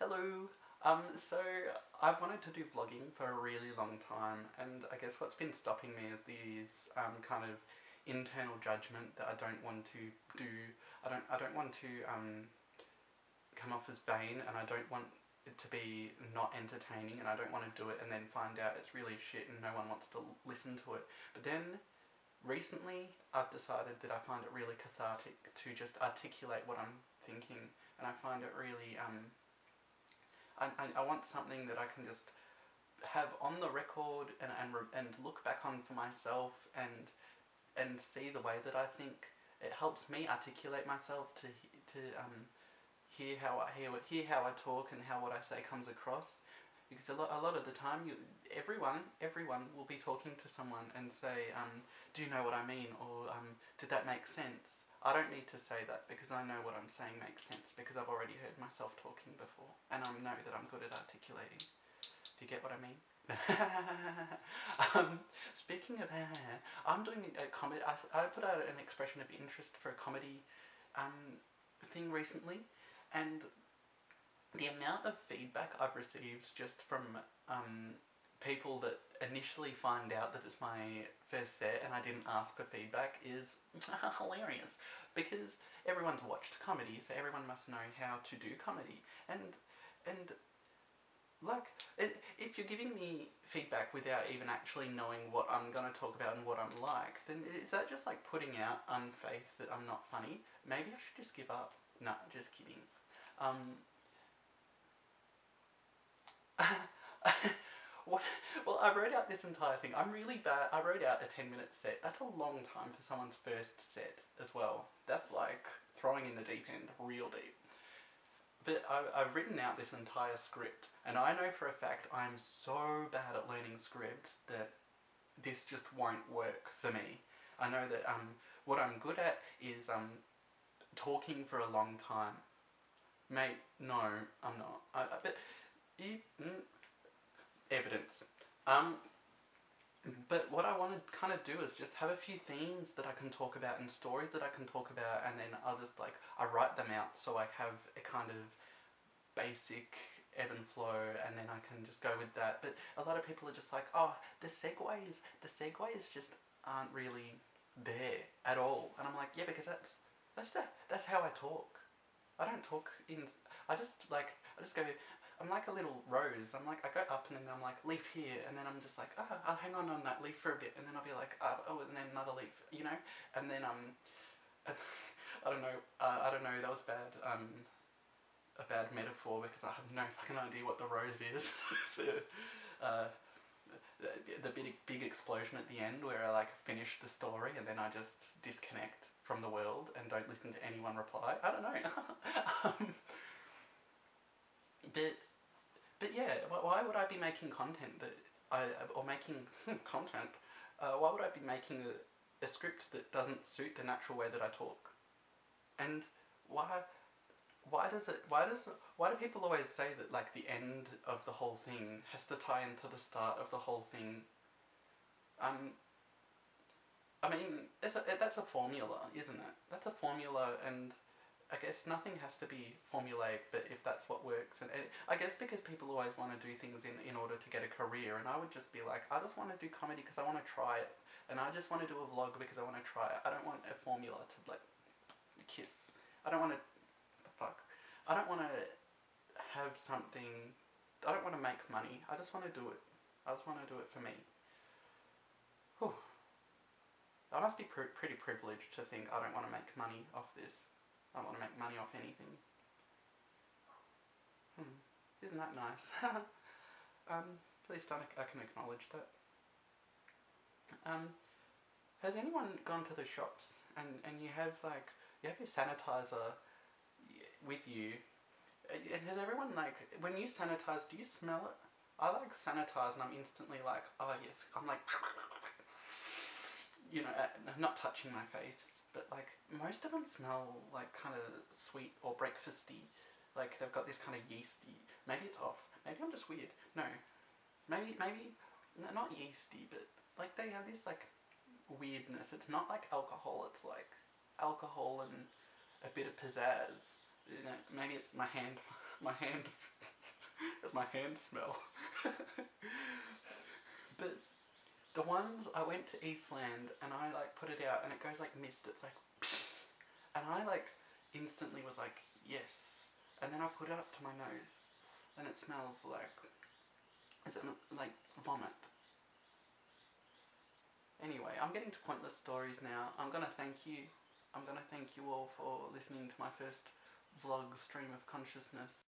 Hello. So I've wanted to do vlogging for a really long time, and I guess what's been stopping me is these kind of internal judgment that I don't want to do. I don't want to come off as vain, and I don't want it to be not entertaining, and I don't want to do it and then find out it's really shit and no one wants to listen to it. But then recently I've decided that I find it really cathartic to just articulate what I'm thinking, and I find it really I want something that I can just have on the record and look back on for myself and see the way that I think. It helps me articulate myself to hear how I talk and how what I say comes across. Because a lot of the time, everyone will be talking to someone and say, do you know what I mean? Or did that make sense? I don't need to say that because I know what I'm saying makes sense because I've already heard myself talking before and I know that I'm good at articulating. Do you get what I mean? Speaking of I'm doing a comedy. I put out an expression of interest for a comedy thing recently, and the amount of feedback I've received just from people that initially find out that it's my first set and I didn't ask for feedback is hilarious, because everyone's watched comedy, so everyone must know how to do comedy, and like if you're giving me feedback without even actually knowing what I'm going to talk about and what I'm like, then is that just like putting out unfaith that I'm not funny? Maybe I should just give up. No, just kidding. Well, I wrote out this entire thing. I'm really bad. I wrote out a 10-minute set. That's a long time for someone's first set as well. That's like throwing in the deep end, real deep. But I've written out this entire script, and I know for a fact I'm so bad at learning scripts that this just won't work for me. I know that what I'm good at is talking for a long time. Mate, no, I'm not. But evidence. But what I want to kind of do is just have a few themes that I can talk about and stories that I can talk about, and then I'll just I write them out so I have a kind of basic ebb and flow, and then I can just go with that. But a lot of people are just like, oh, the segues just aren't really there at all, and I'm like, yeah, because that's how I talk. I don't talk in. I just go. I'm like a little rose. I go up and then I'm like, leaf here, and then I'm just like, I'll hang on that leaf for a bit, and then I'll be like, oh, and then another leaf, and then I don't know. That was bad. A bad metaphor because I have no fucking idea what the rose is. So, the big explosion at the end where I finish the story and then I just disconnect from the world and don't listen to anyone reply. I don't know. But yeah, why would I be making content why would I be making a script that doesn't suit the natural way that I talk? And why do people always say that the end of the whole thing has to tie into the start of the whole thing? I mean, that's a formula, isn't it? That's a formula, and I guess nothing has to be formulaic, but if that's what works, and I guess because people always want to do things in order to get a career, and I would just be like, I just want to do comedy because I want to try it, and I just want to do a vlog because I want to try it. I don't want a formula to kiss. I don't want to, the fuck. I don't want to have something. I don't want to make money. I just want to do it. I just want to do it for me. Whew. I must be pretty privileged to think I don't want to make money off this. I don't want to make money off anything. Isn't that nice? At least I can acknowledge that. Has anyone gone to the shops and you have your sanitizer with you? And has everyone when you sanitize, do you smell it? I sanitize and I'm instantly oh yes, I'm not touching my face. But most of them smell kind of sweet or breakfasty. They've got this kind of yeasty. Maybe it's off. Maybe I'm just weird. No. Maybe no, not yeasty, but they have this weirdness. It's not alcohol. It's alcohol and a bit of pizzazz. Maybe it's my hand Does my hands smell? But the ones, I went to Eastland and I like put it out and it goes like mist. It's like, and I like instantly was like, yes. And then I put it up to my nose and it smells like, is it like vomit? Anyway, I'm getting to pointless stories now. I'm gonna thank you all for listening to my first vlog stream of consciousness.